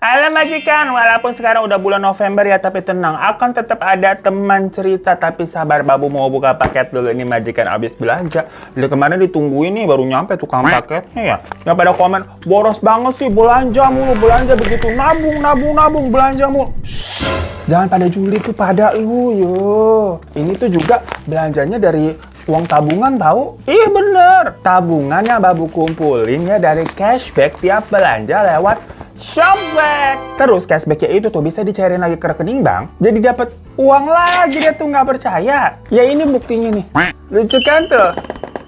Halo majikan, walaupun sekarang udah bulan November ya, tapi tenang, akan tetap ada teman cerita. Tapi sabar, babu mau buka paket dulu. Ini majikan abis belanja. Dari kemarin ditungguin nih, baru nyampe tukang paketnya ya. Yang pada komen, boros banget sih, belanja mulu, belanja begitu. Nabung, belanja mulu. Shhh, jangan pada julid tuh pada lu, yo. Ini tuh juga belanjanya dari uang tabungan tahu? Iya bener, tabungan yang babu kumpulin ya dari cashback tiap belanja lewat Shopback. Terus cashbacknya itu tuh bisa dicairin lagi ke rekening bank, jadi dapat uang lagi. Dia tuh nggak percaya. Ya ini buktinya nih. Lucu kan tuh?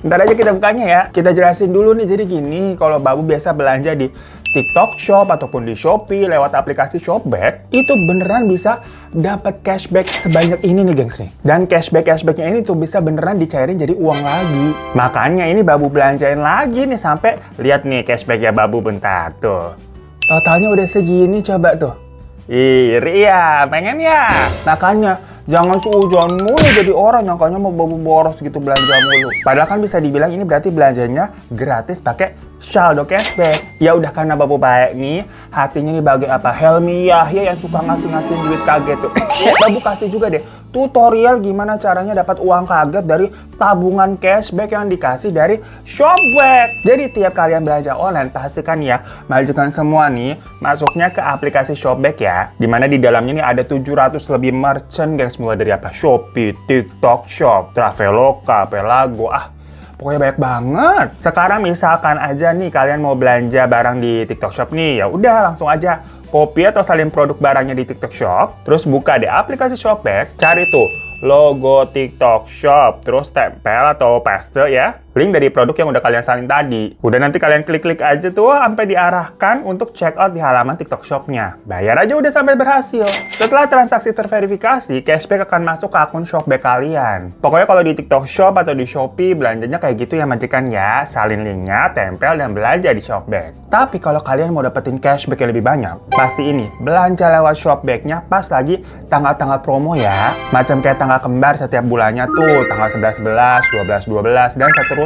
Ntar aja kita bukanya ya. Kita jelasin dulu nih. Jadi gini, kalau babu biasa belanja di TikTok Shop ataupun di Shopee lewat aplikasi Shopback, itu beneran bisa dapat cashback sebanyak ini nih gengs nih. Dan cashbacknya ini tuh bisa beneran dicairin jadi uang lagi. Makanya ini babu belanjain lagi nih sampai lihat nih cashbacknya babu bentar tuh. Totalnya udah segini coba tuh. Iri ya, pengen ya. Makanya jangan suujon mulu jadi orang nyangkanya mau babu boros gitu belanja mulu. Padahal kan bisa dibilang ini berarti belanjanya gratis pakai saldo cashback. Ya udah karena babu baik nih, hatinya nih bagai apa? Helmi Yahya yang suka ngasih duit kaget tuh. Babu kasih juga deh tutorial gimana caranya dapat uang kaget dari tabungan cashback yang dikasih dari Shopback. Jadi tiap kalian belanja online pastikan ya majikan semua nih masuknya ke aplikasi Shopback ya. Dimana di dalamnya nih ada 700 lebih merchant guys, mulai dari apa? Shopee, TikTok Shop, Traveloka, Pelago, pokoknya banyak banget. Sekarang misalkan aja nih kalian mau belanja barang di TikTok Shop nih, ya udah langsung aja copy atau salin produk barangnya di TikTok Shop, terus buka deh aplikasi Shopback, cari tuh logo TikTok Shop, terus tempel atau paste ya link dari produk yang udah kalian salin tadi. Udah nanti kalian klik-klik aja tuh sampai diarahkan untuk check out di halaman TikTok Shop-nya. Bayar aja udah sampai berhasil. Setelah transaksi terverifikasi, cashback akan masuk ke akun Shopback kalian. Pokoknya kalau di TikTok Shop atau di Shopee belanjanya kayak gitu ya majikan ya. Salin linknya, tempel dan belanja di Shopback. Tapi kalau kalian mau dapetin cashback yang lebih banyak, pasti ini belanja lewat Shopback-nya pas lagi tanggal-tanggal promo ya. Macam kayak tanggal kembar setiap bulannya tuh, tanggal 11-11, 12-12 dan seterusnya.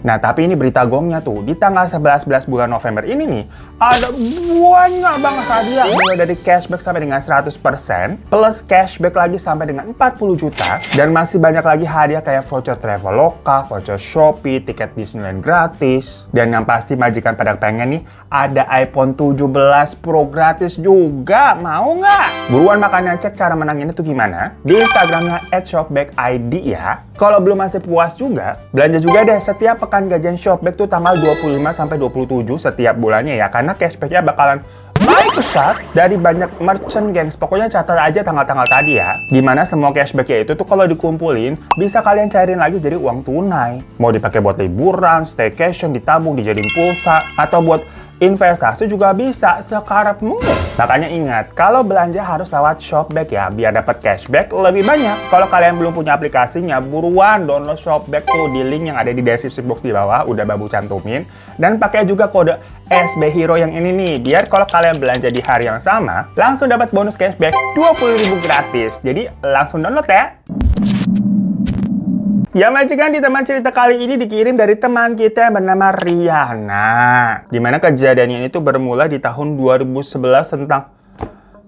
Nah, tapi ini berita gongnya tuh, di tanggal 11 bulan November ini nih, ada banyak banget hadiah. Mulai dari cashback sampai dengan 100%, plus cashback lagi sampai dengan 40 juta, dan masih banyak lagi hadiah kayak voucher Traveloka, voucher Shopee, tiket Disneyland gratis, dan yang pasti majikan pada pengen nih, ada iPhone 17 Pro gratis juga. Mau nggak? Buruan makanya cek cara menanginnya tuh gimana di Instagramnya @shopbackid ya. Kalau belum masih puas juga, belanja juga deh setiap pekan gajian Shopback tuh tanggal 25 sampai 27 setiap bulannya ya. Karena cashbacknya bakalan naik pesat dari banyak merchant gengs. Pokoknya catat aja tanggal-tanggal tadi ya. Dimana semua cashbacknya itu tuh kalau dikumpulin bisa kalian cairin lagi jadi uang tunai. Mau dipakai buat liburan, staycation, ditabung, dijadiin pulsa, atau buat investasi juga bisa sekarepmu. Makanya ingat, kalau belanja harus lewat Shopback ya, biar dapat cashback lebih banyak. Kalau kalian belum punya aplikasinya, buruan download Shopback tuh di link yang ada di description box di bawah, udah babu cantumin. Dan pakai juga kode SB Hero yang ini nih, biar kalau kalian belanja di hari yang sama, langsung dapat bonus cashback 20.000 gratis. Jadi langsung download ya. Ya majikan, di teman cerita kali ini dikirim dari teman kita yang bernama Riana. Dimana kejadiannya itu bermula di tahun 2011 tentang...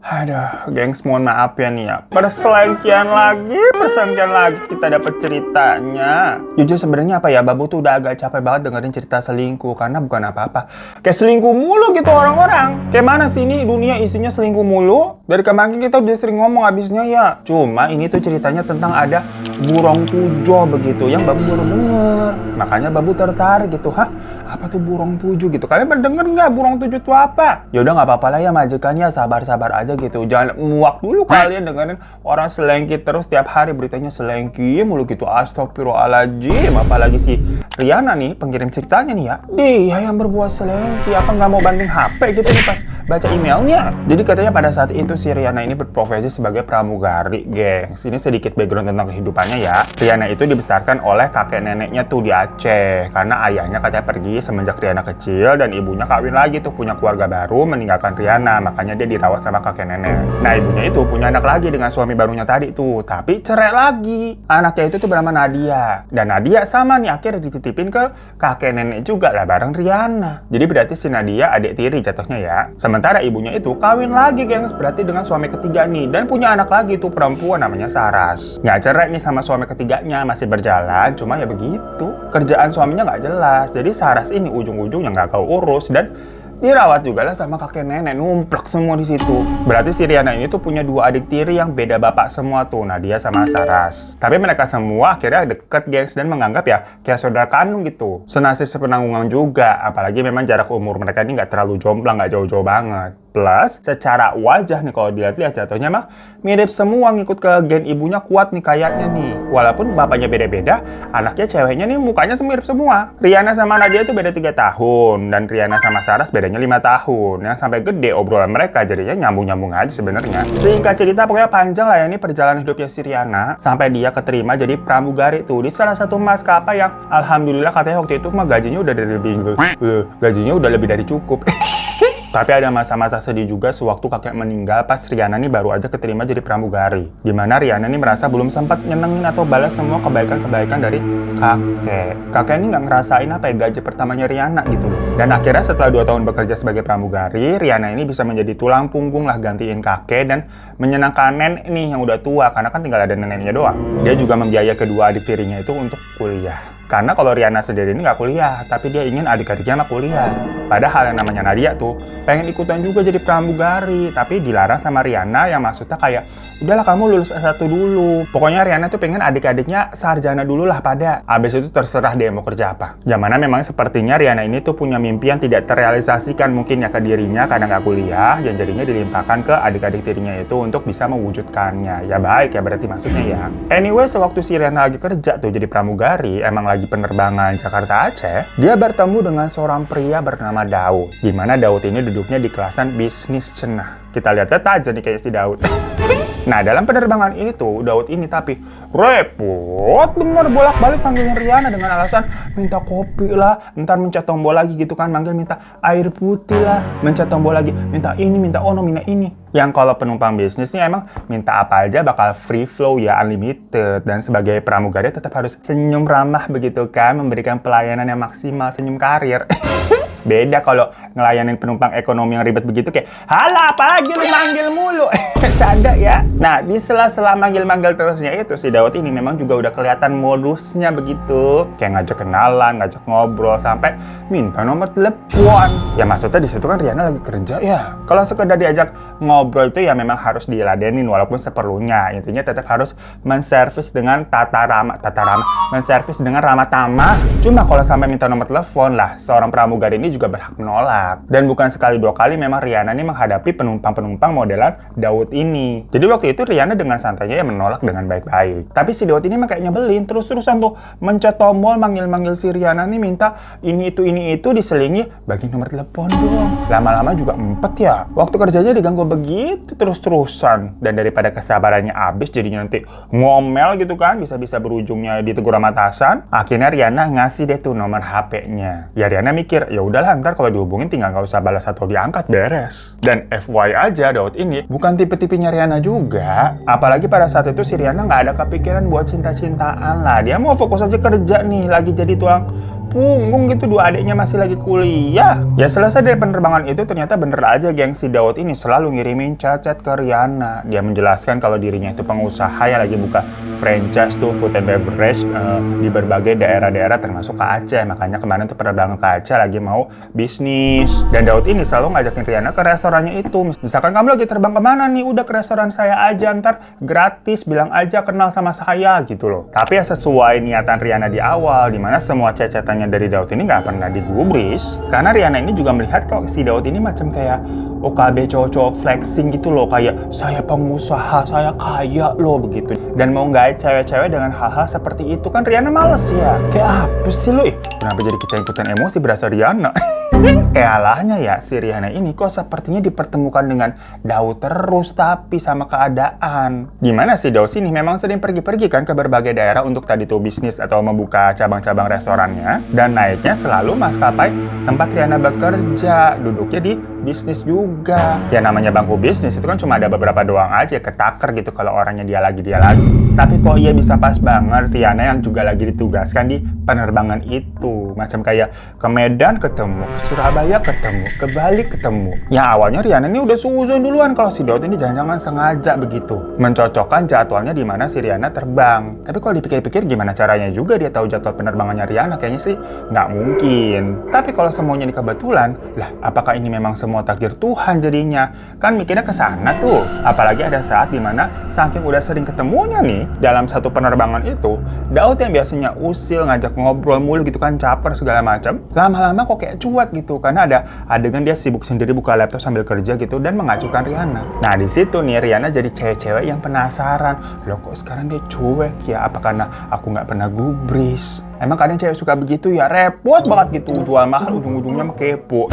Aduh, gengs, mohon maaf ya nih ya. Perselingkuhan lagi kita dapat ceritanya. Jujur sebenarnya apa ya, babu tuh udah agak capek banget dengerin cerita selingkuh. Karena bukan apa-apa, kayak selingkuh mulu gitu orang-orang. Kayak mana sih ini dunia isinya selingkuh mulu? Dari kemarin kita udah sering ngomong abisnya ya. Cuma ini tuh ceritanya tentang ada burung tujuh begitu, yang babu baru denger. Makanya babu tertarik gitu. Hah? Apa tuh burung tujuh gitu? Kalian pernah denger nggak burung tujuh itu apa? Ya udah nggak apa-apa lah ya majikannya, sabar-sabar aja gitu. Jangan muak dulu kalian dengerin orang selengki terus tiap hari beritanya selengki mulu gitu. Astagfirullahaladzim. Apalagi si Riana nih pengirim ceritanya nih ya. Dia yang berbuat selengki. Apa nggak mau banting HP gitu nih pas baca emailnya? Jadi katanya pada saat itu si Riana ini berprofesi sebagai pramugari, gengs. Ini sedikit background tentang kehidupannya ya. Riana itu dibesarkan oleh kakek neneknya tuh di Aceh. Karena ayahnya katanya pergi semenjak Riana kecil dan ibunya kawin lagi tuh, punya keluarga baru, meninggalkan Riana. Makanya dia dirawat sama kakek nenek. Nah, ibunya itu punya anak lagi dengan suami barunya tadi tuh, tapi cerai lagi. Anaknya itu tuh bernama Nadia. Dan Nadia sama nih akhirnya dititipin ke kakek nenek juga lah bareng Riana. Jadi berarti si Nadia adik tiri jatuhnya ya. Sementara Sementara ibunya itu kawin lagi gengs, berarti dengan suami ketiga nih. Dan punya anak lagi tuh perempuan namanya Saras. Nggak cerai nih sama suami ketiganya, masih berjalan. Cuma ya begitu, kerjaan suaminya nggak jelas. Jadi Saras ini ujung-ujungnya nggak kau urus dan dirawat juga lah sama kakek nenek, numplek semua di situ. Berarti si Riana ini tuh punya dua adik tiri yang beda bapak semua tuh, Nadia sama Saras. Tapi mereka semua akhirnya deket gengs dan menganggap ya kayak saudara kandung gitu. Senasib sepenanggungan juga, apalagi memang jarak umur mereka ini nggak terlalu jomplang, nggak jauh-jauh banget. Plus, secara wajah nih kalau dilihat-lihat jatuhnya mah mirip semua, ngikut ke gen ibunya kuat nih kayaknya nih. Walaupun bapaknya beda-beda, anaknya ceweknya nih mukanya mirip semua. Riana sama Nadia itu beda 3 tahun, dan Riana sama Saras bedanya 5 tahun. Yang sampai gede obrolan mereka jadinya nyambung-nyambung aja sebenarnya. Singkat cerita pokoknya panjang lah ya ini perjalanan hidupnya si Riana sampai dia keterima jadi pramugari tuh di salah satu maskapai yang alhamdulillah katanya waktu itu mah gajinya udah lebih dari cukup. Tapi ada masa-masa sedih juga sewaktu kakek meninggal pas Riana nih baru aja keterima jadi pramugari. Dimana Riana nih merasa belum sempat nyenengin atau balas semua kebaikan-kebaikan dari kakek. Kakek ini nggak ngerasain apa ya gaji pertamanya Riana gitu loh. Dan akhirnya setelah 2 tahun bekerja sebagai pramugari, Riana ini bisa menjadi tulang punggung lah gantiin kakek dan menyenangkan nenek nih yang udah tua karena kan tinggal ada neneknya doang. Dia juga membiayai kedua adik tirinya itu untuk kuliah. Karena kalau Riana sendiri ini nggak kuliah, tapi dia ingin adik-adiknya mah kuliah. Padahal yang namanya Nadia tuh pengen ikutan juga jadi pramugari, tapi dilarang sama Riana yang maksudnya kayak, udahlah kamu lulus S1 dulu. Pokoknya Riana tuh pengen adik-adiknya sarjana dulu lah pada. Abis itu terserah dia mau kerja apa. Yang mana memang sepertinya Riana ini tuh punya mimpi yang tidak terrealisasikan mungkin ya ke dirinya karena nggak kuliah, yang jadinya dilimpahkan ke adik-adik tirinya itu untuk bisa mewujudkannya. Ya baik ya berarti maksudnya ya. Anyway, sewaktu si Riana lagi kerja tuh jadi pramugari, emang lagi penerbangan Jakarta Aceh, dia bertemu dengan seorang pria bernama Daud. Dimana Daud ini duduknya di kelasan bisnis cenah. Kita lihat-lihat aja nih kayak si Daud. Nah, dalam penerbangan itu, Daud ini tapi repot bener bolak-balik panggilnya Riana dengan alasan minta kopi lah, ntar mencet tombol lagi gitu kan, manggil minta air putih lah, mencet tombol lagi, minta ini, minta ono, minta ini. Yang kalau penumpang bisnisnya emang minta apa aja bakal free flow ya, unlimited. Dan sebagai pramugari tetap harus senyum ramah begitu kan, memberikan pelayanan yang maksimal, senyum karir. Beda kalau ngelayanin penumpang ekonomi yang ribet begitu kayak, halah apalagi lu manggil mulu. Canda ya. Nah, di sela-sela manggil-manggil terusnya itu, si Daud ini memang juga udah kelihatan modusnya begitu. Kayak ngajak kenalan, ngajak ngobrol, sampai minta nomor telepon. Ya maksudnya di situ kan Riana lagi kerja ya. Kalau sekedar diajak ngobrol itu ya memang harus diladenin walaupun seperlunya. Intinya tetap harus menservis dengan menservis dengan ramah tamah. Cuma kalau sampai minta nomor telepon lah, seorang pramugari ini juga berhak menolak. Dan bukan sekali 2 kali memang Riana ini menghadapi penumpang-penumpang modelan Daud ini. Jadi waktu itu Riana dengan santainya ya menolak dengan baik-baik. Tapi si Daud ini mah kayak nyebelin, terus-terusan tuh mencet tombol, manggil-manggil si Riana nih minta ini itu diselingi bagi nomor telepon dong. Lama-lama juga empet ya. Waktu kerjanya diganggu begitu terus-terusan. Dan daripada kesabarannya habis jadinya nanti ngomel gitu kan, bisa-bisa berujungnya ditegur sama atasan. Akhirnya Riana ngasih deh tuh nomor HP-nya. Ya Riana mikir, ya udahlah ntar kalau dihubungin tinggal nggak usah balas atau diangkat, beres. Dan FYI aja, Daud ini bukan tipe-tipenya Riana juga. Apalagi pada saat itu si Riana nggak ada kepikiran buat cinta-cintaan lah. Dia mau fokus aja kerja nih, lagi jadi tuang punggung gitu, 2 adiknya masih lagi kuliah. Ya selesai dari penerbangan itu ternyata bener aja geng, si Daud ini selalu ngirimin chat-chat ke Riana. Dia menjelaskan kalau dirinya itu pengusaha yang lagi buka franchise tuh food and beverage di berbagai daerah-daerah termasuk ke Aceh. Makanya kemarin tuh penerbangan ke Aceh lagi mau bisnis. Dan Daud ini selalu ngajakin Riana ke restorannya itu. Misalkan kamu lagi terbang kemana nih, udah ke restoran saya aja, ntar gratis, bilang aja kenal sama saya gitu loh. Tapi ya sesuai niatan Riana di awal, dimana semua chat-chatan dari Daud ini nggak pernah digubris. Karena Riana ini juga melihat kok si Daud ini macam kayak OKB cowok-cowok flexing gitu loh, kayak saya pengusaha, saya kaya loh begitu. Dan mau gait cewek-cewek dengan hal-hal seperti itu kan Riana males ya. Kayak apa sih lo? Kenapa jadi kita ikutan emosi berasa Riana? Alahnya ya, si Riana ini kok sepertinya dipertemukan dengan Daud terus tapi sama keadaan. Gimana sih Daud sini memang sering pergi-pergi kan ke berbagai daerah untuk tadi tuh bisnis atau membuka cabang-cabang restorannya. Dan naiknya selalu maskapai tempat Riana bekerja, duduknya di bisnis juga. Ya namanya bangku bisnis itu kan cuma ada beberapa doang aja ketaker gitu kalau orangnya dia lagi. Tapi kok ia bisa pas banget Riana yang juga lagi ditugaskan di penerbangan itu. Macam kayak ke Medan ketemu, ke Surabaya ketemu, ke Bali ketemu. Ya awalnya Riana ini udah suzon duluan kalau si Daud ini jangan-jangan sengaja begitu mencocokkan jadwalnya di mana si Riana terbang. Tapi kalau dipikir-pikir gimana caranya juga dia tahu jadwal penerbangannya Riana? Kayaknya sih nggak mungkin. Tapi kalau semuanya ini kebetulan, lah apakah ini memang semua takdir Tuhan jadinya? Kan mikirnya ke sana tuh. Apalagi ada saat dimana saking udah sering ketemunya nih dalam satu penerbangan itu, Daud yang biasanya usil ngajak ngobrol mulu gitu kan, caper segala macam, lama-lama kok kayak cuek gitu karena ada adegan dia sibuk sendiri buka laptop sambil kerja gitu dan mengacukan Riana. Nah di situ nih Riana jadi cewek-cewek yang penasaran, loh kok sekarang dia cuek ya? Apa karena aku nggak pernah gubris? Emang kadang cewek suka begitu ya, repot banget gitu, jual mahal ujung-ujungnya kepo.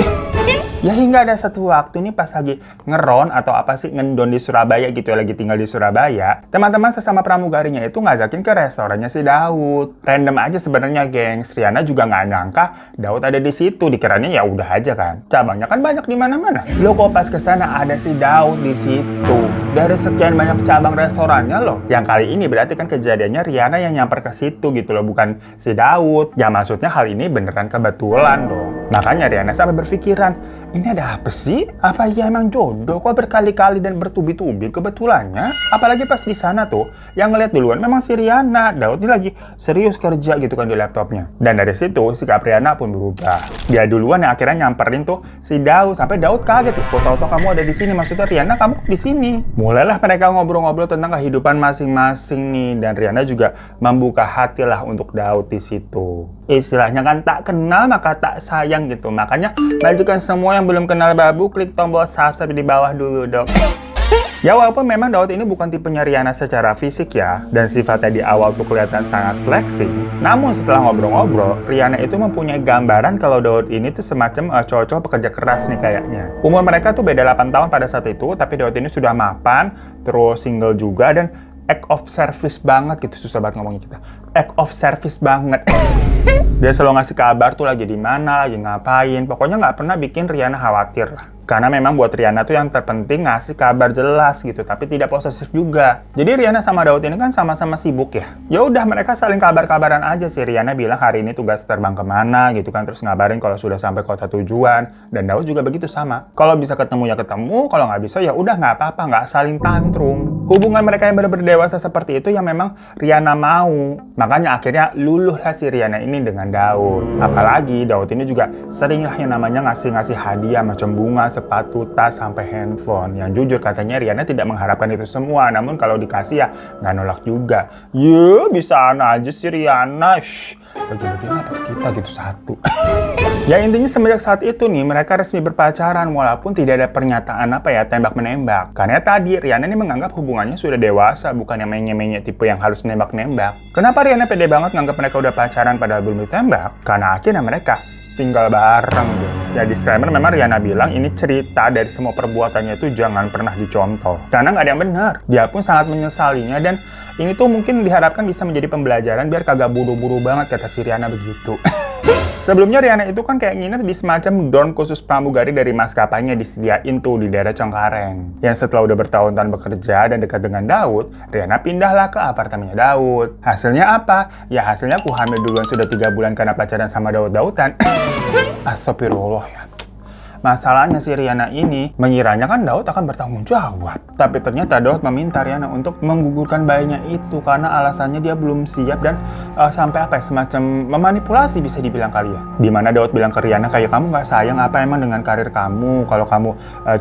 Ya hingga ada satu waktu nih pas lagi ngeron atau apa sih ngendon di Surabaya gitu ya, lagi tinggal di Surabaya, teman-teman sesama pramugarinya itu ngajakin ke restorannya si Daud. Random aja sebenarnya gengs, Riana juga nggak nyangka Daud ada di situ, dikiranya ya udah aja kan. Cabangnya kan banyak di mana-mana. Lo kok pas kesana ada si Daud di situ. Dari sekian banyak cabang restorannya loh. Yang kali ini berarti kan kejadiannya Riana yang nyamper ke situ gitu loh, bukan si Daud. Ya maksudnya hal ini beneran kebetulan dong. Makanya Riana sampai berpikiran, ini ada apa sih? Apa ya emang jodoh? Kok berkali-kali dan bertubi-tubi kebetulannya? Apalagi pas di sana tuh, yang ngeliat duluan memang si Riana. Daud ini lagi serius kerja gitu kan di laptopnya. Dan dari situ sikap Riana pun berubah. Dia duluan yang akhirnya nyamperin tuh si Daud. Sampai Daud kaget tuh, kok tau-tau kamu ada di sini? Maksudnya Riana kamu di sini. Mulailah mereka ngobrol-ngobrol tentang kehidupan masing-masing nih. Dan Riana juga membuka hati lah untuk Daud di situ. Istilahnya kan tak kenal maka tak sayang gitu. Makanya bajukan semua yang belum kenal babu, klik tombol subscribe di bawah dulu dong. Ya walaupun memang Daud ini bukan tipenya Riana secara fisik ya, dan sifatnya di awal tuh kelihatan sangat flexing, namun setelah ngobrol-ngobrol, Riana itu mempunyai gambaran kalau Daud ini tuh semacam cowok-cowok pekerja keras nih kayaknya. Umur mereka tuh beda 8 tahun pada saat itu, tapi Daud ini sudah mapan, terus single juga, dan act of service banget gitu, susah banget ngomongin kita. Act of service banget. Dia selalu ngasih kabar tuh lagi di mana, lagi ngapain, pokoknya nggak pernah bikin Riana khawatir lah. Karena memang buat Riana tuh yang terpenting ngasih kabar jelas gitu, tapi tidak posesif juga. Jadi Riana sama Daud ini kan sama-sama sibuk ya. Ya udah mereka saling kabar-kabaran aja sih. Riana bilang hari ini tugas terbang kemana gitu kan, terus ngabarin kalau sudah sampai kota tujuan. Dan Daud juga begitu sama. Kalau bisa ketemu ya ketemu, kalau nggak bisa ya udah nggak apa-apa, nggak saling tantrum. Hubungan mereka yang benar-benar dewasa seperti itu yang memang Riana mau. Makanya akhirnya luluhlah si Riana ini dengan Daud. Apalagi Daud ini juga seringlah yang namanya ngasih-ngasih hadiah macam bunga, sepatu, tas, sampai handphone. Yang jujur katanya Riana tidak mengharapkan itu semua, namun kalau dikasih ya nggak nolak juga. Ya bisa aja sih Riana. Bagi-baginya apa kita gitu satu. Ya intinya semenjak saat itu nih mereka resmi berpacaran walaupun tidak ada pernyataan tembak-menembak. Karena tadi Riana ini menganggap hubungannya sudah dewasa, bukan yang menye-menye tipe yang harus nembak-nembak. Kenapa Riana pede banget nganggap mereka udah pacaran padahal belum ditembak? Karena akhirnya mereka tinggal bareng guys. Ya disclaimer memang Riana bilang ini cerita dari semua perbuatannya itu jangan pernah dicontoh. Karena nggak ada yang benar. Dia pun sangat menyesalinya dan ini tuh mungkin diharapkan bisa menjadi pembelajaran biar kagak buru-buru banget kata si Riana begitu. Sebelumnya Riana itu kan kayak nginep di semacam dorm khusus pramugari dari maskapainya disediain tuh di daerah Cengkareng. Yang setelah udah bertahun-tahun bekerja dan dekat dengan Daud, Riana pindahlah ke apartemennya Daud. Hasilnya apa? Ya hasilnya aku hamil duluan sudah 3 bulan karena pacaran sama Daud-Daudan. Astagfirullah ya. Masalahnya si Riana ini mengiranya kan Daud akan bertanggung jawab. Tapi ternyata Daud meminta Riana untuk menggugurkan bayinya itu karena alasannya dia belum siap dan sampai semacam memanipulasi bisa dibilang kali ya. Dimana Daud bilang ke Riana kayak kamu nggak sayang apa emang dengan karir kamu. Kalau kamu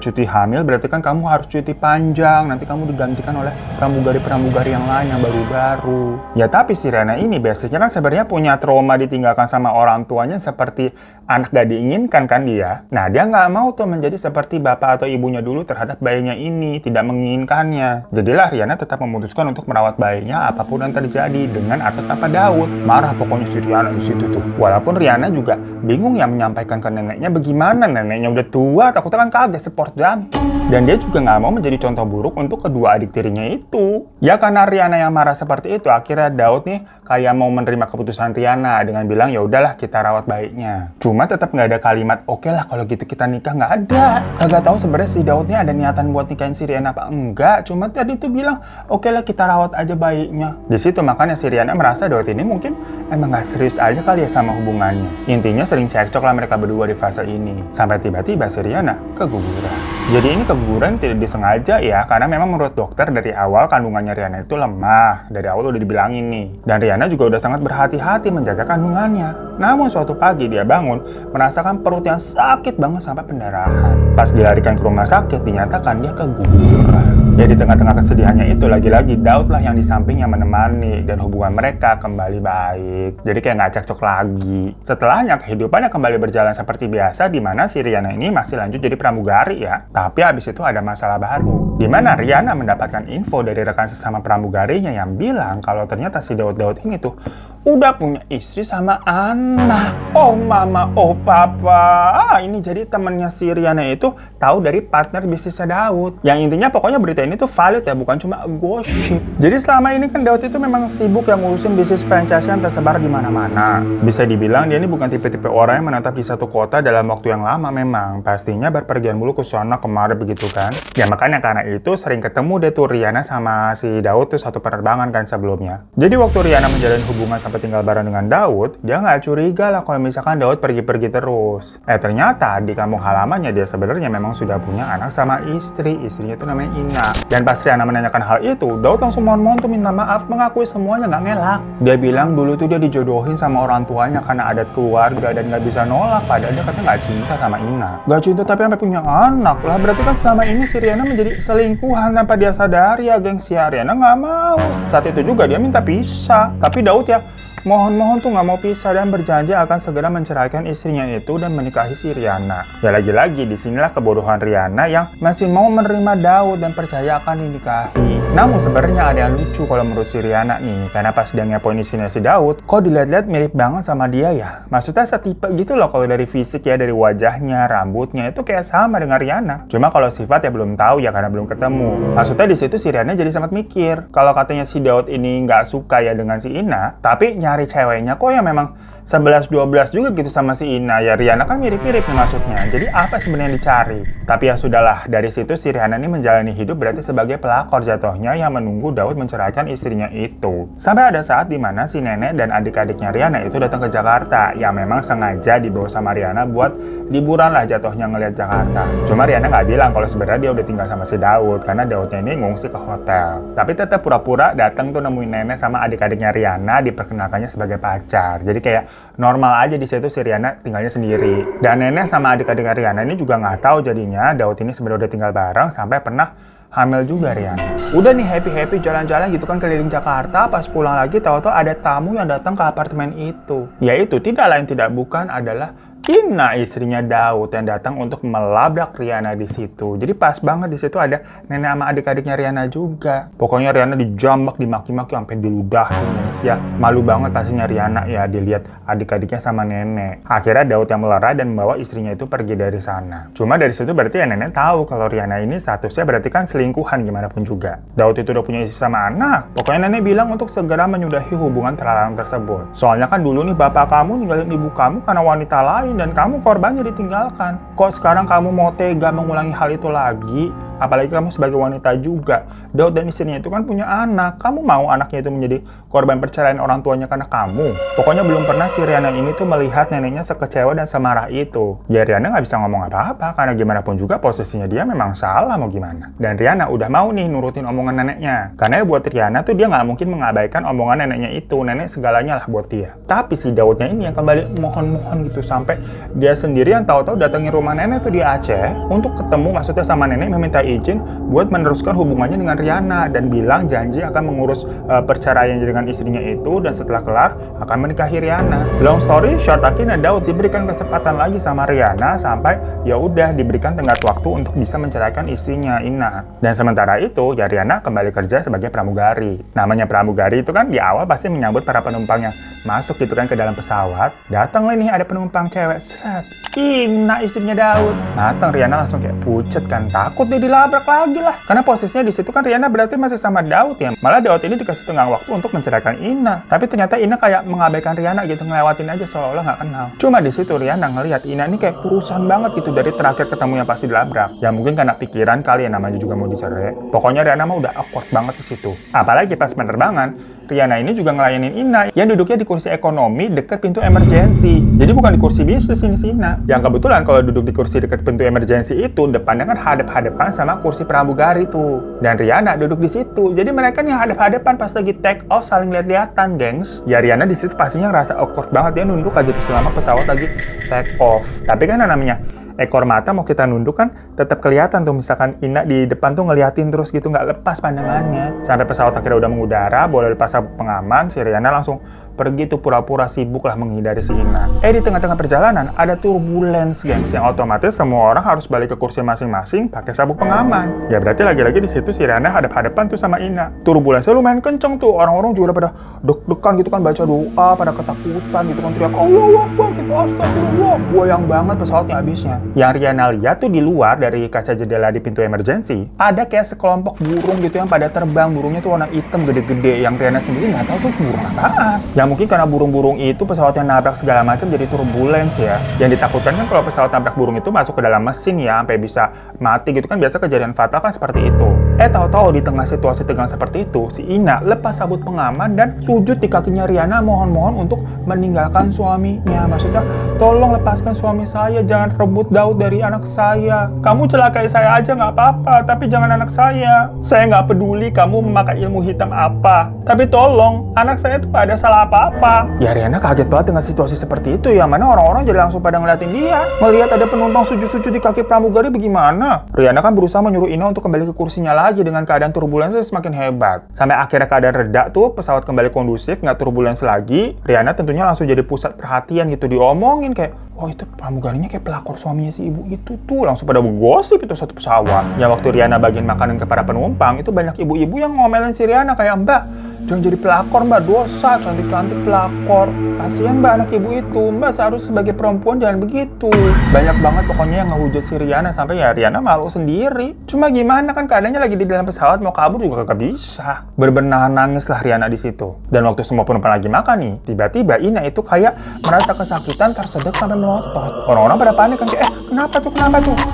cuti hamil berarti kan kamu harus cuti panjang. Nanti kamu digantikan oleh pramugari-pramugari yang lain yang baru-baru. Ya tapi si Riana ini biasanya kan sebenarnya punya trauma ditinggalkan sama orang tuanya seperti anak gak diinginkan kan dia. Nah dia nggak mau tuh menjadi seperti bapak atau ibunya dulu terhadap bayinya ini, tidak menginginkannya. Jadilah Riana tetap memutuskan untuk merawat bayinya apapun yang terjadi dengan atau tanpa Daud. Marah pokoknya si Riana di situ tuh. Walaupun Riana juga bingung ya menyampaikan ke neneknya bagaimana, neneknya udah tua, takutnya kan kaget sport jantung. Dan dia juga nggak mau menjadi contoh buruk untuk kedua adik tirinya itu. Ya karena Riana yang marah seperti itu, akhirnya Daud nih kayak mau menerima keputusan Riana dengan bilang ya udahlah kita rawat bayinya. Cuma tetap nggak ada kalimat oke lah kalau gitu kita nikah, nggak ada. Kagak tahu sebenarnya si Daudnya ada niatan buat nikahin si Riana apa enggak. Cuma tadi tuh bilang, oke lah kita rawat aja bayinya. Di situ makanya si Riana merasa Daud ini mungkin emang nggak serius aja kali ya sama hubungannya. Intinya sering cekcok lah mereka berdua di fase ini. Sampai tiba-tiba si Riana keguguran. Jadi ini keguguran tidak disengaja ya, karena memang menurut dokter dari awal kandungannya Riana itu lemah. Dari awal udah dibilangin nih. Dan Riana juga udah sangat berhati-hati menjaga kandungannya. Namun suatu pagi dia bangun, merasakan perut yang sakit banget sampai pendarahan. Pas dilarikan ke rumah sakit, dinyatakan dia keguguran. Ya di tengah-tengah kesedihannya itu lagi-lagi Daud lah yang di sampingnya menemani dan hubungan mereka kembali baik. Jadi kayak nggak cekcok lagi. Setelahnya kehidupannya kembali berjalan seperti biasa di mana si Riana ini masih lanjut jadi pramugari ya. Tapi habis itu ada masalah baru. Di mana Riana mendapatkan info dari rekan sesama pramugarinya yang bilang kalau ternyata si Daud ini tuh udah punya istri sama anak. Oh mama, oh papa. Ini jadi temennya si Riana itu tahu dari partner bisnisnya Daud. Yang intinya pokoknya berita ini tuh valid ya, bukan cuma gosip. Jadi selama ini kan Daud itu memang sibuk yang ngurusin bisnis franchise yang tersebar di mana-mana. Bisa dibilang dia ini bukan tipe-tipe orang yang menetap di satu kota dalam waktu yang lama memang. Pastinya berpergian mulu ke sana kemari begitu kan. Ya makanya karena itu sering ketemu deh tuh Riana sama si Daud tuh satu penerbangan kan sebelumnya. Jadi waktu Riana menjalin hubungan sampai tinggal bareng dengan Daud, dia nggak curiga lah kalau misalkan Daud pergi-pergi terus. Ternyata di kampung halamannya dia sebenarnya memang sudah punya anak sama istri. Istrinya itu namanya Ina. Dan pas Riana menanyakan hal itu, Daud langsung mohon-mohon tuh minta maaf, mengakui semuanya nggak ngelak. Dia bilang dulu tuh dia dijodohin sama orang tuanya karena adat keluarga dan nggak bisa nolak. Padahal dia katanya nggak cinta sama Ina. Nggak cinta tapi sampai punya anak. Lah berarti kan selama ini si Riana menjadi selingkuhan tanpa dia sadari ya gengs ya. Riana nggak mau. Saat itu juga dia minta pisah. Tapi Daud ya mohon-mohon tuh nggak mau pisah dan berjanji akan segera menceraikan istrinya itu dan menikahi si Riana. Ya lagi-lagi disinilah kebodohan Riana yang masih mau menerima Daud dan percaya akan dinikahi. Namun sebenarnya ada yang lucu kalau menurut si Riana nih, karena pas dia ngepoin istrinya si Daud, kok dilihat-lihat mirip banget sama dia ya. Maksudnya setipe gitu loh kalau dari fisik ya, dari wajahnya, rambutnya itu kayak sama dengan Riana. Cuma kalau sifat ya belum tahu ya karena belum ketemu. Maksudnya di situ si Riana jadi sangat mikir, kalau katanya si Daud ini nggak suka ya dengan si Ina, tapi nyari ceweknya kok yang memang 11-12 juga gitu sama si Ina. Ya Riana kan mirip-mirip nih maksudnya. Jadi apa sebenarnya yang dicari? Tapi ya sudahlah, dari situ si Riana ini menjalani hidup berarti sebagai pelakor jatuhnya yang menunggu Daud menceraikan istrinya itu. Sampai ada saat dimana si nenek dan adik-adiknya Riana itu datang ke Jakarta. Yang memang sengaja dibawa sama Riana buat liburan lah jatuhnya ngeliat Jakarta. Cuma Riana nggak bilang kalau sebenarnya dia udah tinggal sama si Daud karena Daudnya ini ngungsi ke hotel. Tapi tetap pura-pura datang tuh nemuin nenek sama adik-adiknya Riana, diperkenalkannya sebagai pacar. Jadi kayak normal aja di situ si Riana tinggalnya sendiri. Dan nenek sama adik-adik Riana ini juga nggak tahu jadinya Daud ini sebenarnya udah tinggal bareng sampai pernah hamil juga Riana. Udah nih happy-happy jalan-jalan gitu kan keliling Jakarta, pas pulang lagi tahu-tahu ada tamu yang datang ke apartemen itu. Yaitu tidak lain tidak bukan adalah Ina, istrinya Daud yang datang untuk melabrak Riana di situ. Jadi pas banget di situ ada nenek sama adik-adiknya Riana juga. Pokoknya Riana dijambak, dimaki-maki sampai diludahin ya. Malu banget pastinya Riana ya dilihat adik-adiknya sama nenek. Akhirnya Daud yang melerai dan membawa istrinya itu pergi dari sana. Cuma dari situ berarti ya nenek tahu kalau Riana ini statusnya berarti kan selingkuhan gimana pun juga. Daud itu udah punya istri sama anak. Pokoknya nenek bilang untuk segera menyudahi hubungan terlarang tersebut. Soalnya kan dulu nih bapak kamu ninggalin ibu kamu karena wanita lain dan kamu korbannya ditinggalkan. Kok sekarang kamu mau tega mengulangi hal itu lagi? Apalagi kamu sebagai wanita juga. Daud dan istrinya itu kan punya anak. Kamu mau anaknya itu menjadi korban perceraian orang tuanya karena kamu? Pokoknya belum pernah si Riana ini tuh melihat neneknya sekecewa dan semarah itu. Ya Riana nggak bisa ngomong apa-apa karena gimana pun juga posisinya dia memang salah mau gimana. Dan Riana udah mau nih nurutin omongan neneknya. Karena ya buat Riana tuh dia nggak mungkin mengabaikan omongan neneknya itu. Nenek segalanya lah buat dia. Tapi si Daudnya ini yang kembali mohon-mohon gitu sampai dia sendiri yang tahu-tahu datangin rumah nenek tuh di Aceh untuk ketemu maksudnya sama nenek meminta izin buat meneruskan hubungannya dengan Riana dan bilang janji akan mengurus perceraian dengan istrinya itu dan setelah kelar akan menikahi Riana. Long story short, akhirnya Daud diberikan kesempatan lagi sama Riana sampai ya udah diberikan tenggat waktu untuk bisa menceraikan istrinya Ina. Dan sementara itu ya Riana kembali kerja sebagai pramugari. Namanya pramugari itu kan di awal pasti menyambut para penumpang yang masuk gitu kan ke dalam pesawat. Datang nih ada penumpang cewek, seret. Ina istrinya Daud. Datang Riana langsung kayak pucet kan, takut dia dilabrak lagi lah. Karena posisinya di situ kan Riana berarti masih sama Daud ya. Malah Daud ini dikasih tenggang waktu untuk menceraikan Ina. Tapi ternyata Ina kayak mengabaikan Riana gitu, ngelewatin aja seolah-olah nggak kenal. Cuma di situ Riana ngelihat Ina ini kayak kurusan banget gitu dari terakhir ketemu yang pasti dilabrak. Ya mungkin karena pikiran kali ya, namanya juga mau dicerai. Pokoknya Riana mah udah awkward banget di situ. Apalagi pas penerbangan, Riana ini juga ngelayanin Ina yang duduknya di kursi ekonomi deket pintu emergency. Jadi bukan di kursi bisnis ini si Ina. Yang kebetulan kalau duduk di kursi deket pintu emergency itu depannya kan hadap-hadapan sama kursi pramugari tuh. Dan Riana duduk di situ. Jadi mereka nih hadap-hadapan pas lagi take off saling lihat-lihatan, gengs. Ya Riana di situ pastinya ngerasa awkward banget, dia nunduk aja selama pesawat lagi take off. Tapi kan namanya ekor mata mau kita nunduk kan tetap kelihatan tuh, misalkan Ina di depan tuh ngeliatin terus gitu, nggak lepas pandangannya. Sampai pesawat akhirnya udah mengudara, boleh dipasang pengaman, si Riana langsung pergi tuh pura-pura sibuk lah menghindari si Ina. Di tengah-tengah perjalanan ada turbulence, gengs, yang otomatis semua orang harus balik ke kursi masing-masing pakai sabuk pengaman. Ya berarti lagi-lagi di situ si Riana hadap-hadapan tuh sama Ina. Turbulence lumayan kenceng tuh, orang-orang juga pada deg-degan gitu kan, baca doa, pada ketakutan gitu kan, teriak Allahu Akbar gitu, astagfirullah. Goyang banget pesawatnya abisnya. Yang Riana lihat tuh di luar dari kaca jendela di pintu emergency, ada kayak sekelompok burung gitu yang pada terbang. Burungnya tuh warna hitam gede-gede, yang Riana sendiri nggak tahu tuh burung apaan. Ya mungkin karena burung-burung itu pesawatnya nabrak segala macam jadi turbulence ya. Yang ditakutkan kan kalau pesawat nabrak burung itu masuk ke dalam mesin ya, sampai bisa mati gitu kan, biasa kejadian fatal kan seperti itu. Tahu-tahu di tengah situasi tegang seperti itu, si Ina lepas sabut pengaman dan sujud di kakinya Riana, mohon-mohon untuk meninggalkan suaminya. Maksudnya, tolong lepaskan suami saya, jangan rebut Daud dari anak saya. Kamu celakai saya aja nggak apa-apa, tapi jangan anak saya. Saya nggak peduli kamu memakai ilmu hitam apa, tapi tolong, anak saya tuh nggak ada salah apa-apa. Ya Riana kaget banget dengan situasi seperti itu, yang mana orang-orang jadi langsung pada ngeliatin dia. Ngelihat ada penumpang sujud-sujud di kaki pramugari bagaimana? Riana kan berusaha menyuruh Ina untuk kembali ke kursinya lagi dengan keadaan turbulensi semakin hebat. Sampai akhirnya keadaan reda tuh, pesawat kembali kondusif, nggak turbulensi lagi. Riana tentunya langsung jadi pusat perhatian gitu, diomongin kayak, oh itu pramugarinya kayak pelakor suaminya si ibu itu tuh. Langsung pada gosip itu satu pesawat. Ya waktu Riana bagiin makanan ke para penumpang, itu banyak ibu-ibu yang ngomelin si Riana kayak, Mbak, jangan jadi pelakor Mbak, dosa, cantik-cantik pelakor. Kasihan Mbak anak ibu itu, Mbak seharusnya sebagai perempuan jangan begitu. Banyak banget pokoknya yang ngehujat si Riana, sampai ya Riana malu sendiri. Cuma gimana kan keadaannya lagi di dalam pesawat, mau kabur juga kagak bisa. Bener-bener nangis lah Riana di situ. Dan waktu semua penumpang lagi makan nih, tiba-tiba Ina itu kayak merasa kesakitan, tersedak sampai melotot. Orang-orang pada panik kan kayak, kenapa tuh?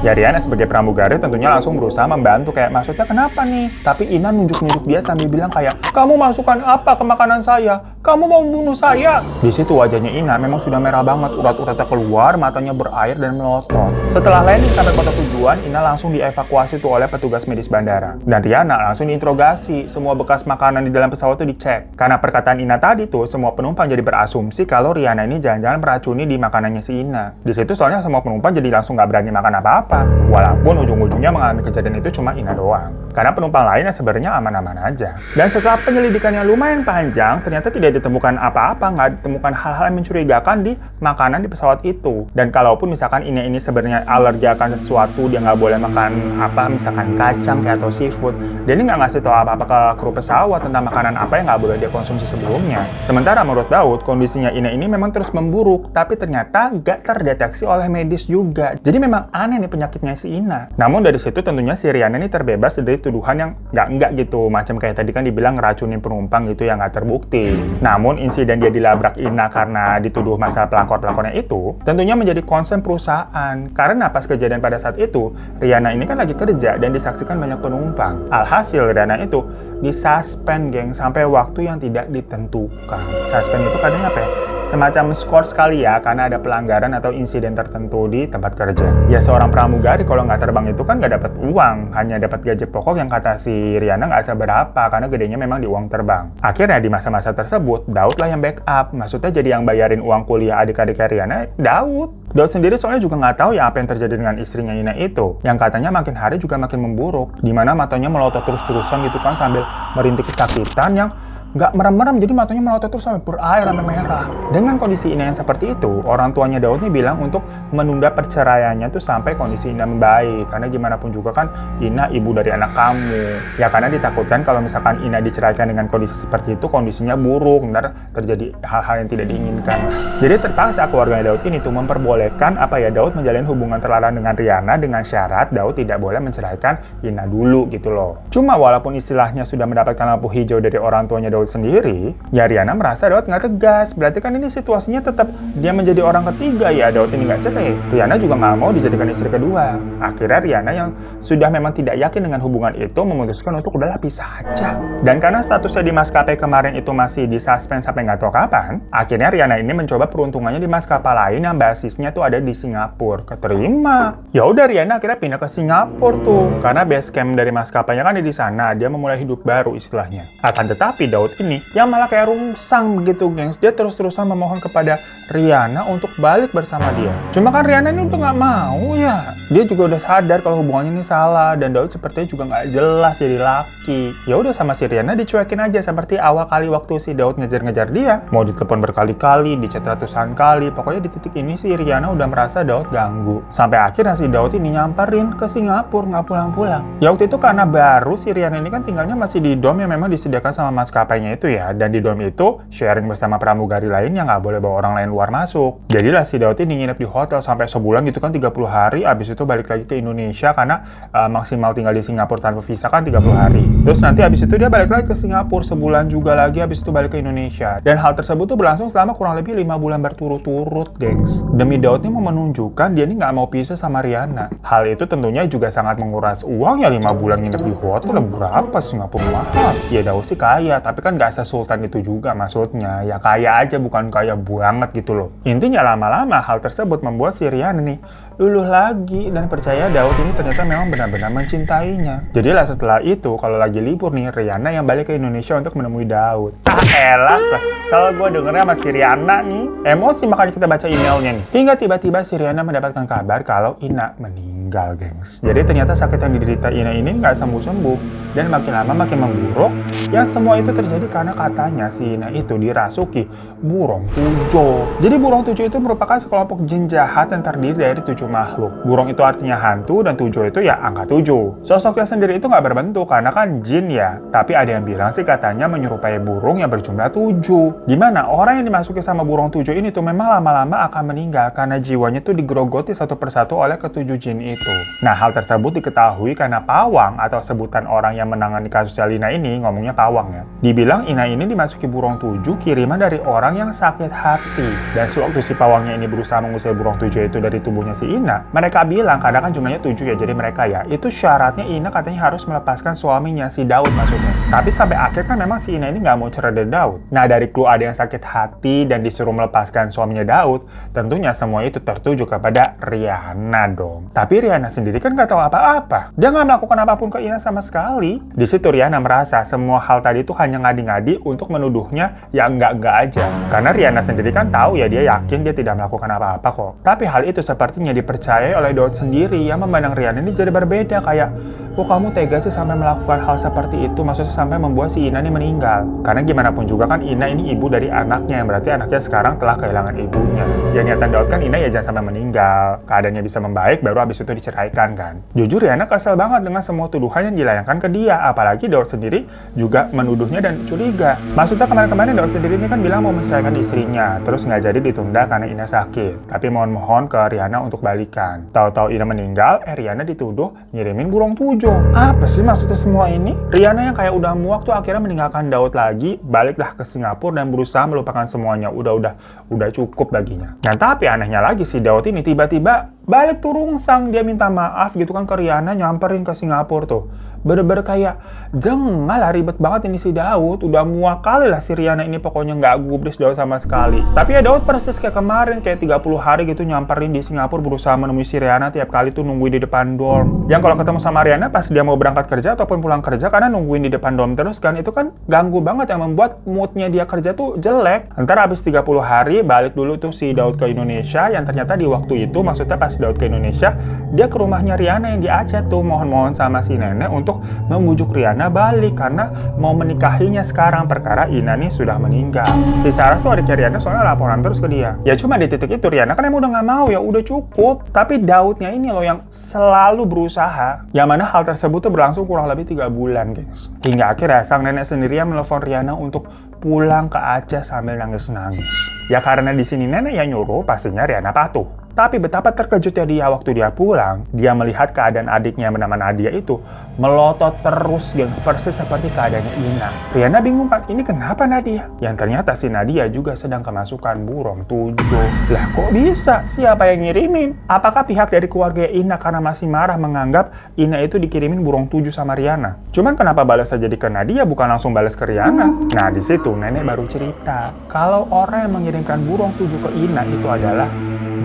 Ya Riana sebagai pramugari tentunya langsung berusaha membantu kayak, maksudnya kenapa nih? Tapi Ina nunjuk-nunjuk dia sambil bilang kayak, kamu masukkan apa ke makanan saya? Kamu mau membunuh saya? Di situ wajahnya Ina memang sudah merah banget, urat-uratnya keluar, matanya berair dan melotot. Setelah landing sampai kota tujuan, Ina langsung dievakuasi tuh oleh petugas medis bandara. Dan Riana langsung diinterogasi, semua bekas makanan di dalam pesawat tuh dicek. Karena perkataan Ina tadi tuh, semua penumpang jadi berasumsi kalau Riana ini jangan-jangan meracuni di makanannya si Ina. Di situ soalnya semua penumpang jadi langsung nggak berani makan apa-apa. Walaupun ujung-ujungnya mengalami kejadian itu cuma Ina doang. Karena penumpang lainnya sebenarnya aman-aman aja. Dan setelah penyelidikan yang lumayan panjang, ternyata tidak ditemukan apa-apa, nggak ditemukan hal-hal yang mencurigakan di makanan di pesawat itu. Dan kalaupun misalkan ini sebenarnya alergi akan sesuatu, dia nggak boleh makan apa, misalkan kacang kayak atau seafood, dia ini nggak ngasih tahu apa-apa ke kru pesawat tentang makanan apa yang nggak boleh dia konsumsi sebelumnya. Sementara menurut Daud, kondisinya ini memang terus memburuk, tapi ternyata nggak terdeteksi oleh medis juga. Jadi memang aneh nih penyakitnya si Ina. Namun dari situ tentunya si Riana ini terbebas dari tuduhan yang nggak gitu, macam kayak tadi kan dibilang ngeracunin penumpang gitu yang nggak terbukti. Namun insiden dia dilabrak Ina karena dituduh masalah pelakor-pelakornya itu tentunya menjadi concern perusahaan. Karena pas kejadian pada saat itu, Riana ini kan lagi kerja dan disaksikan banyak penumpang. Alhasil Riana itu disuspend, geng, sampai waktu yang tidak ditentukan. Suspend itu katanya apa ya? Semacam skor sekali ya, karena ada pelanggaran atau insiden tertentu di tempat kerja. Ya seorang pramugari kalau nggak terbang itu kan nggak dapat uang, hanya dapat gaji pokok yang kata si Riana nggak seberapa, karena gedenya memang di uang terbang. Akhirnya di masa-masa tersebut, Daud lah yang backup. Maksudnya jadi yang bayarin uang kuliah adik-adik Riana, Daud. Daud sendiri soalnya juga nggak tahu ya apa yang terjadi dengan istrinya Ina itu, yang katanya makin hari juga makin memburuk, dimana matanya melotot terus-terusan gitu kan sambil merintih kesakitan yang nggak merem-merem, jadi matanya melotot terus sampai berair sampai merah. Dengan kondisi Ina yang seperti itu, orang tuanya Daud nih bilang untuk menunda perceraiannya tuh sampai kondisi Ina membaik. Karena gimana pun juga kan Ina ibu dari anak kamu. Ya karena ditakutkan kalau misalkan Ina diceraikan dengan kondisi seperti itu, kondisinya buruk, ntar terjadi hal-hal yang tidak diinginkan. Jadi terpaksa keluarganya Daud ini tuh memperbolehkan Daud menjalin hubungan terlarang dengan Rihanna dengan syarat Daud tidak boleh menceraikan Ina dulu gitu loh. Cuma walaupun istilahnya sudah mendapatkan lampu hijau dari orang tuanya Daud sendiri, ya Rihanna merasa Daud nggak tegas. Berarti kan ini situasinya tetap dia menjadi orang ketiga ya, Daud ini nggak cerai. Rihanna juga nggak mau dijadikan istri kedua. Akhirnya Rihanna yang sudah memang tidak yakin dengan hubungan itu memutuskan untuk udahlah pisah aja. Dan karena statusnya di maskapai kemarin itu masih di suspend sampai nggak tahu kapan, akhirnya Rihanna ini mencoba peruntungannya di maskapai lain yang basisnya tuh ada di Singapura. Keterima. Ya udah Rihanna akhirnya pindah ke Singapura tuh. Karena base camp dari maskapainya kan di sana, dia memulai hidup baru istilahnya. Akan tetapi Daud ini yang malah kayak rungsang begitu, gengs. Dia terus-terusan memohon kepada Rihanna untuk balik bersama dia. Cuma kan Rihanna ini udah nggak mau ya. Dia juga udah sadar kalau hubungannya ini salah dan Daud sepertinya juga nggak jelas jadi laki. Ya udah sama si Rihanna dicuekin aja seperti awal kali waktu si Daud ngejar-ngejar dia. Mau ditelepon berkali-kali, dichat ratusan kali. Pokoknya di titik ini si Rihanna udah merasa Daud ganggu. Sampai akhirnya si Daud ini nyamperin ke Singapura, nggak pulang-pulang. Ya waktu itu karena baru si Rihanna ini kan tinggalnya masih di dom yang memang disediakan sama maskapainya itu ya. Dan di dom itu sharing bersama pramugari lain yang nggak boleh bawa orang lain luar masuk. Jadilah si Daud ini nginep di hotel sampai sebulan gitu kan, 30 hari. Abis itu balik lagi ke Indonesia karena maksimal tinggal di Singapura tanpa visa kan 30 hari. Terus nanti abis itu dia balik lagi ke Singapura sebulan juga lagi, abis itu balik ke Indonesia. Dan hal tersebut tuh berlangsung selama kurang lebih 5 bulan berturut-turut, gengs. Demi Daud ini mau menunjukkan dia ini nggak mau pisah sama Rihanna. Hal itu tentunya juga sangat menguras uang ya, 5 bulan nginep di hotel berapa Singapura mahal. Ya Daud sih kaya, tapi kan nggak sesultan itu juga maksudnya. Ya kaya aja, bukan kaya banget gitu loh. Intinya lama-lama hal tersebut membuat si Rihanna nih luluh lagi dan percaya Daud ini ternyata memang benar-benar mencintainya. Jadilah setelah itu kalau lagi libur nih, Rihanna yang balik ke Indonesia untuk menemui Daud. Elah, kesel gue dengernya sama si Rihanna nih. Emosi makanya kita baca emailnya nih. Hingga tiba-tiba si Rihanna mendapatkan kabar kalau Ina meninggal, gengs. Jadi ternyata sakit yang diderita Ina ini nggak sembuh-sembuh dan makin lama makin memburuk. Yang semua itu terjadi karena katanya si Ina itu dirasuki burung tujuh. Jadi burung tujuh itu merupakan sekelompok jin jahat yang terdiri dari 7 makhluk. Burung itu artinya hantu dan 7 itu ya angka 7. Sosoknya sendiri itu nggak berbentuk karena kan jin ya. Tapi ada yang bilang sih katanya menyerupai burung yang berjumlah 7. Dimana orang yang dimasuki sama burung 7 ini tuh memang lama-lama akan meninggal karena jiwanya tuh digerogoti satu persatu oleh ketujuh jin itu. Nah hal tersebut diketahui karena Pawang atau sebutan orang yang menangani kasus Lina ini ngomongnya Pawang ya. Dibilang Ina ini dimasuki burung 7 kiriman dari orang yang sakit hati. Dan sewaktu si Pawangnya ini berusaha mengusir burung 7 itu dari tubuhnya si Ina, mereka bilang, kadang kan jumlahnya 7 ya, jadi mereka ya, itu syaratnya Ina katanya harus melepaskan suaminya, si Daud maksudnya. Tapi sampai akhir kan memang si Ina ini nggak mau cerai dari Daud. Nah dari clue ada yang sakit hati dan disuruh melepaskan suaminya Daud, tentunya semua itu tertuju kepada Rihanna dong. Tapi Rihanna sendiri kan nggak tahu apa-apa. Dia nggak melakukan apapun ke Ina sama sekali. Di situ Rihanna merasa semua hal tadi itu hanya ngadi-ngadi untuk menuduhnya ya enggak aja. Karena Rihanna sendiri kan tahu ya, dia yakin dia tidak melakukan apa-apa kok. Tapi hal itu sepertinya dipercayai oleh Daud sendiri yang memandang Rihanna ini jadi berbeda, kayak kok kamu tega sih sampai melakukan hal seperti itu, maksudnya sampai membuat si Ina ini meninggal. Karena gimana pun juga kan Ina ini ibu dari anaknya, yang berarti anaknya sekarang telah kehilangan ibunya. Ya niatan Daud kan Ina ya jangan sampai meninggal, keadaannya bisa membaik baru habis itu diceraikan kan. Jujur Rihanna kesel banget dengan semua tuduhan yang dilayangkan ke dia, apalagi Daud sendiri juga menuduhnya dan curiga. Maksudnya kemarin-kemarin Daud sendiri ini kan bilang mau menceraikan istrinya, terus nggak jadi ditunda karena Ina sakit. Tapi mohon-mohon ke Rihanna untuk balikan. Tahu-tahu Ina meninggal, Rihanna dituduh ngirimin burung 7. Apa sih maksudnya semua ini? Rihanna yang kayak udah muak tuh akhirnya meninggalkan Daud lagi, baliklah ke Singapura dan berusaha melupakan semuanya. Udah cukup baginya. Dan tapi anehnya lagi si Daud ini tiba-tiba balik tuh rungsang, dia minta maaf gitu kan ke Rihanna, nyamperin ke Singapura tuh. Bener-bener kayak jengah lah, ribet banget ini si Daud. Udah muak kali lah si Rihanna ini, pokoknya nggak gubris Daud sama sekali. Tapi ya Daud persis kayak kemarin, kayak 30 hari gitu nyamperin di Singapura, berusaha menemui si Rihanna, tiap kali tuh nungguin di depan dorm. Yang kalau ketemu sama Rihanna pas dia mau berangkat kerja ataupun pulang kerja, karena nungguin di depan dorm terus kan, itu kan ganggu banget yang membuat moodnya dia kerja tuh jelek. Ntar habis 30 hari balik dulu tuh si Daud ke Indonesia, yang ternyata di waktu itu, maksudnya pas Daud ke Indonesia, dia ke rumahnya Rihanna yang di Aceh tuh mohon-mohon sama si nenek untuk untuk membujuk Riana balik karena mau menikahinya sekarang perkara Ina nih sudah meninggal. Si Saras tuh adiknya Riana soalnya laporan terus ke dia. Ya cuma di titik itu Riana kan emang udah nggak mau, ya udah cukup. Tapi Daudnya ini loh yang selalu berusaha. Yang mana hal tersebut tuh berlangsung kurang lebih 3 bulan, guys. Hingga akhirnya sang nenek sendiri yang menelpon Riana untuk pulang ke Aceh sambil nangis-nangis. Ya karena di sini nenek yang nyuruh, pastinya Riana patuh. Tapi betapa terkejutnya dia waktu dia pulang, dia melihat keadaan adiknya yang bernama Nadia itu melotot terus, gengs, persis seperti keadaannya Ina. Riana bingung kan, ini kenapa Nadia? Yang ternyata si Nadia juga sedang kemasukan burung 7. Lah kok bisa? Siapa yang ngirimin? Apakah pihak dari keluarga Ina karena masih marah menganggap Ina itu dikirimin burung 7 sama Riana? Cuman kenapa balas saja ke Nadia bukan langsung balas ke Riana? Nah di situ nenek baru cerita kalau orang yang mengirimkan burung 7 ke Ina itu adalah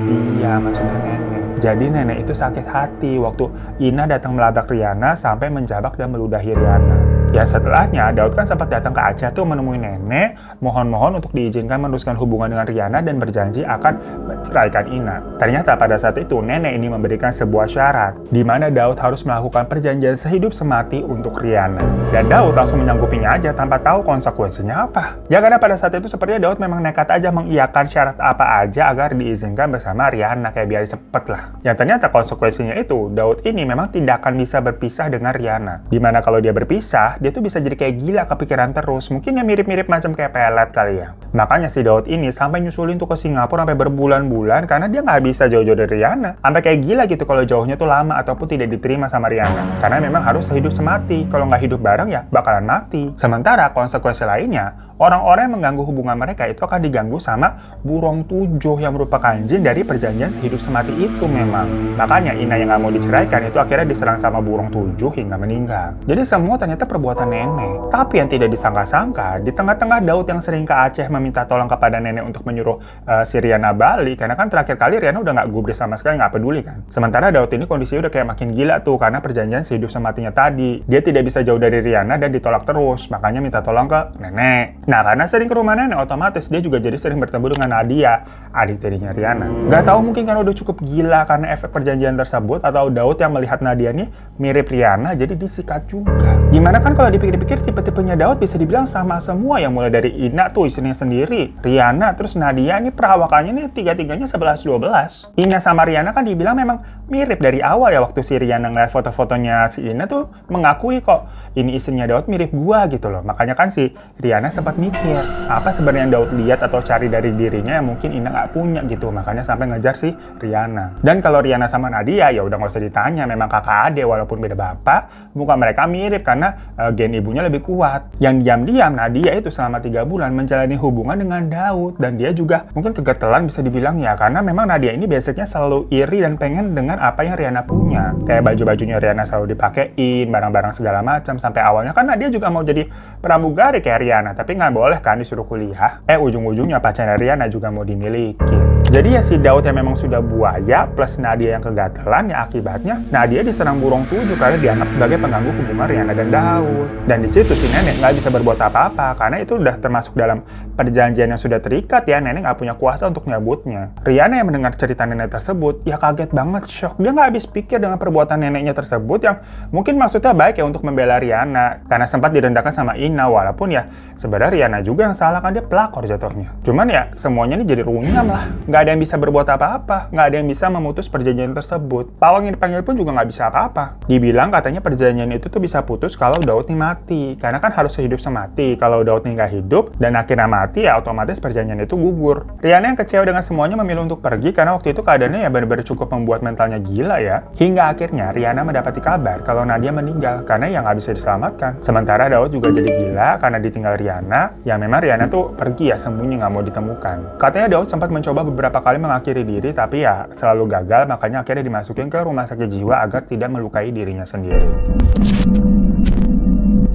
dia, maksudnya nenek. Jadi nenek itu sakit hati waktu Ina datang melabrak Riana sampai menjabak dan meludahi Riana. Ya setelahnya, Daud kan sempat datang ke Aceh tuh menemui nenek, mohon-mohon untuk diizinkan meneruskan hubungan dengan Riana dan berjanji akan menceraikan Ina. Ternyata pada saat itu, nenek ini memberikan sebuah syarat, di mana Daud harus melakukan perjanjian sehidup semati untuk Riana. Dan Daud langsung menyanggupinya aja tanpa tahu konsekuensinya apa. Ya karena pada saat itu sepertinya Daud memang nekat aja mengiyakan syarat apa aja agar diizinkan bersama Riana, kayak biar cepet lah. Yang ternyata konsekuensinya itu, Daud ini memang tidak akan bisa berpisah dengan Riana. Dimana kalau dia berpisah, dia tuh bisa jadi kayak gila kepikiran terus. Mungkin ya mirip-mirip macam kayak pelet kali ya. Makanya si Daud ini sampai nyusulin tuh ke Singapura sampai berbulan-bulan karena dia nggak bisa jauh-jauh dari Riana. Sampai kayak gila gitu kalau jauhnya tuh lama ataupun tidak diterima sama Riana. Karena memang harus sehidup semati. Kalau nggak hidup bareng ya bakalan mati. Sementara konsekuensi lainnya, orang-orang yang mengganggu hubungan mereka itu akan diganggu sama burung 7 yang merupakan jin dari perjanjian sehidup semati itu memang. Makanya Ina yang nggak mau diceraikan itu akhirnya diserang sama burung 7 hingga meninggal. Jadi semua ternyata perbuatan nenek. Tapi yang tidak disangka-sangka, di tengah-tengah Daud yang sering ke Aceh meminta tolong kepada nenek untuk menyuruh si Riana balik, karena kan terakhir kali Riana udah nggak gubris sama sekali, nggak peduli kan. Sementara Daud ini kondisinya udah kayak makin gila tuh karena perjanjian sehidup sematinya tadi. Dia tidak bisa jauh dari Riana dan ditolak terus, makanya minta tolong ke nenek. Nah, karena sering ke rumah nenek, otomatis dia juga jadi sering bertemu dengan Nadia, adik tirinya Riana. Gak tahu mungkin karena udah cukup gila karena efek perjanjian tersebut, atau Daud yang melihat Nadia nih mirip Riana, jadi disikat juga. Gimana kan kalau dipikir-pikir tipe-tipenya Daud bisa dibilang sama semua, yang mulai dari Ina tuh istrinya sendiri, Riana, terus Nadia ini perawakannya nih tiga-tiganya 11-12. Ina sama Riana kan dibilang memang mirip dari awal ya, waktu si Riana ngeliat foto-fotonya si Ina tuh mengakui kok ini istrinya Daud mirip gua gitu loh. Makanya kan si Riana sempat mikir apa sebenarnya yang Daud lihat atau cari dari dirinya yang mungkin Ina nggak punya gitu, makanya sampai ngejar si Riana. Dan kalau Riana sama Nadia ya udah nggak usah ditanya, memang kakak adik walaupun beda bapak, muka mereka mirip karena gen ibunya lebih kuat. Yang diam-diam Nadia itu selama 3 bulan menjalani hubungan dengan Daud, dan dia juga mungkin kegatelan bisa dibilang ya, karena memang Nadia ini biasanya selalu iri dan pengen dengan apa yang Riana punya. Kayak baju-bajunya Riana selalu dipakein, barang-barang segala macam, sampai awalnya kan Nadia juga mau jadi pramugari kayak Riana, tapi nggak boleh kan disuruh kuliah. Ujung-ujungnya pacarnya Riana juga mau dimiliki. Jadi ya si Daud yang memang sudah buaya plus Nadia yang kegatelan, ya akibatnya Nadia diserang burung 7 karena dianggap sebagai pengganggu hubungan Riana dan Daud. Dan di situ si nenek nggak bisa berbuat apa-apa karena itu udah termasuk dalam perjanjian yang sudah terikat ya, nenek nggak punya kuasa untuk nyabutnya. Riana yang mendengar cerita nenek tersebut ya kaget banget, shock. Dia nggak habis pikir dengan perbuatan neneknya tersebut yang mungkin maksudnya baik ya untuk membela Riana karena sempat direndahkan sama Ina, walaupun ya sebenarnya Riana juga yang salah kan, dia pelakor jatuhnya. Cuman ya semuanya ini jadi runyam lah, nggak ada yang bisa berbuat apa-apa, nggak ada yang bisa memutus perjanjian tersebut. Pawang yang dipanggil pun juga nggak bisa apa-apa. Dibilang katanya perjanjian itu tuh bisa putus kalau Daud nih mati, karena kan harus hidup semati. Kalau Daud nih nggak hidup dan akhirnya mati ya otomatis perjanjian itu gugur. Riana yang kecewa dengan semuanya memilih untuk pergi karena waktu itu keadaannya ya benar-benar cukup membuat mentalnya gila ya. Hingga akhirnya Riana mendapati kabar kalau Nadia meninggal karena ya nggak bisa diselamatkan. Sementara Daud juga jadi gila karena ditinggal Riana, yang memang Riana tuh pergi ya sembunyi, nggak mau ditemukan. Katanya Daud sempat mencoba beberapa kali mengakhiri diri tapi ya selalu gagal, makanya akhirnya dimasukin ke rumah sakit jiwa agar tidak melukai dirinya sendiri.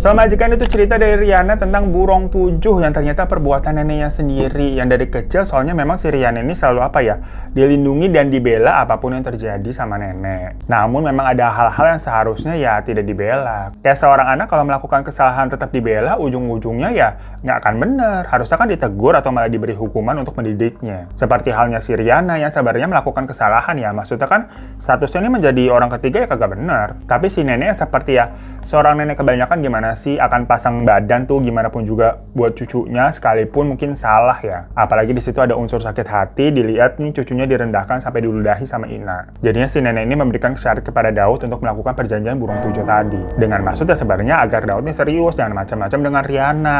So, majikan itu cerita dari Riana tentang burung 7 yang ternyata perbuatan neneknya sendiri. Yang dari kecil soalnya memang si Riana ini selalu apa ya, dilindungi dan dibela apapun yang terjadi sama nenek. Namun memang ada hal-hal yang seharusnya ya tidak dibela. Kayak seorang anak kalau melakukan kesalahan tetap dibela, ujung-ujungnya ya nggak akan bener. Harusnya kan ditegur atau malah diberi hukuman untuk mendidiknya. Seperti halnya si Riana yang sebenarnya melakukan kesalahan ya. Maksudnya kan statusnya ini menjadi orang ketiga ya kagak bener. Tapi si nenek seperti ya, seorang nenek kebanyakan gimana sih akan pasang badan tuh gimana pun juga buat cucunya sekalipun mungkin salah ya. Apalagi di situ ada unsur sakit hati, dilihat nih cucunya direndahkan sampai diludahi sama Ina. Jadinya si nenek ini memberikan syarat kepada Daud untuk melakukan perjanjian burung 7 tadi. Dengan maksudnya sebenarnya agar Daud ini serius, jangan macam-macam dengan Riana.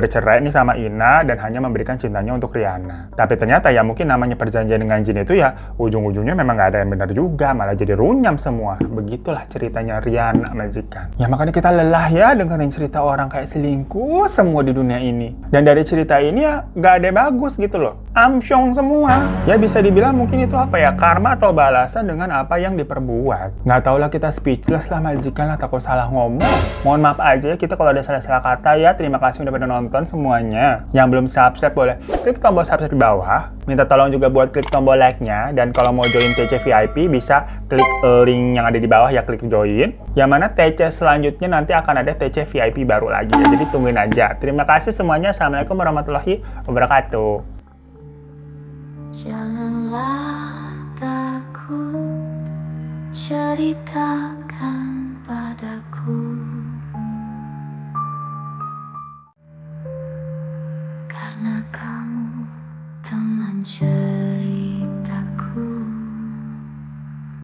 Bercerai nih sama Ina dan hanya memberikan cintanya untuk Riana. Tapi ternyata ya mungkin namanya perjanjian dengan jin itu ya ujung-ujungnya memang gak ada yang benar juga, malah jadi runyam semua. Begitulah ceritanya Riana majikan. Ya makanya kita lelah ya dengerin cerita orang kayak selingkuh semua di dunia ini. Dan dari cerita ini ya gak ada yang bagus gitu loh. Amsyong semua. Ya bisa dibilang mungkin itu apa ya, karma atau balasan dengan apa yang diperbuat. Nggak tau lah, kita speechless lah majikan lah, takut salah ngomong. Mohon maaf aja ya kita kalau ada salah-salah kata ya. Terima kasih udah pada nonton semuanya. Yang belum subscribe boleh klik tombol subscribe di bawah. Minta tolong juga buat klik tombol like-nya. Dan kalau mau join TC VIP bisa klik link yang ada di bawah ya, klik join. Yang mana TC selanjutnya nanti akan ada TC VIP baru lagi ya. Jadi tungguin aja. Terima kasih semuanya. Assalamualaikum warahmatullahi wabarakatuh. Janganlah takut cerita